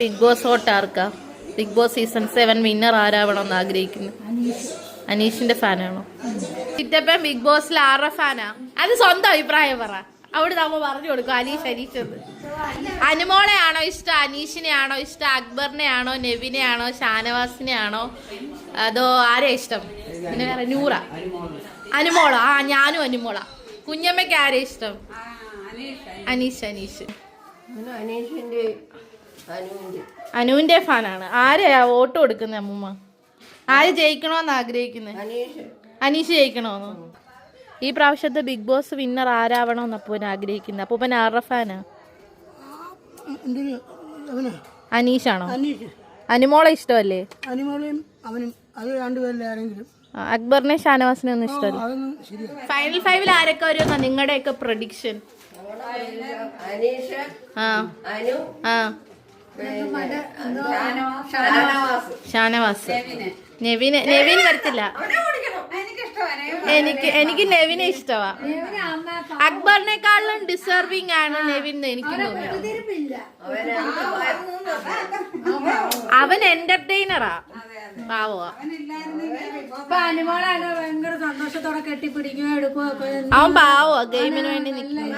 Big boss vote ആർക്കാ? Big boss season 7 winner ആരാവണമെന്ന് ആഗ്രഹിക്കുന്നു? അനീഷിന്റെ ഫാനാണോ? ചിറ്റപ്പൻ ബിഗ് ബോസിൽ ആരുടെ ഫാനാ? അത് സ്വന്തം അഭിപ്രായം പറ. അവിടെ നമ്മ പറഞ്ഞു കൊടുക്കും അനീഷ് എന്ന്. അനുമോളെ ആണോ ഇഷ്ടം, അനീഷിനെ ആണോ ഇഷ്ടം, അക്ബറിനെ ആണോ, നെവിനെ ആണോ, ഷാനവാസിനെ ആണോ, അതോ ആരെ ഇഷ്ടം? പിന്നെ വേറെ നൂറ, അനുമോളോ? ആ, ഞാനും അനുമോള. കുഞ്ഞമ്മയ്ക്ക് ആരെ ഇഷ്ടം? അനീഷ്. അനുവിന്റെ ഫാനാണ്. ആരെയാ വോട്ട് കൊടുക്കുന്നത് അമ്മൂമ്മ? ആര് ജയിക്കണോന്ന് ആഗ്രഹിക്കുന്നത്? അനീഷ് ജയിക്കണോന്ന്. ഈ പ്രാവശ്യത്തെ ബിഗ് ബോസ് വിന്നർ ആരാവണോന്ന് അപ്പൂപ്പൻ ആഗ്രഹിക്കുന്നത്? അപ്പൂപ്പൻ ആരുടെ ഫാനാ? അനീഷാണോ? അനുമോളെ ഇഷ്ടമല്ലേ? അക്ബറിനെ ഷാനവാസിനെ ഒന്നും ഇഷ്ടമല്ല. ഫൈനൽ 5 ആരൊക്കെ വരുമെന്നാ നിങ്ങളുടെയൊക്കെ പ്രഡിക്ഷൻ? ഷാനവാസ്. നെവിൻ വരത്തില്ല. എനിക്ക് നെവിനെ ഇഷ്ടമാ. അക്ബറിനെക്കാളും ഡിസർവിംഗ് ആണ് നെവിൻ എനിക്ക് തോന്നുന്നു. അവൻ എന്റർടൈനറാ, പാവോ. ഭയങ്കര സന്തോഷത്തോടെ കെട്ടിപ്പിടിക്കുകയോ എടുക്കുകയോ. അവൻ പാവോ, ഗെയിമിന് വേണ്ടി നിൽക്കുന്നു.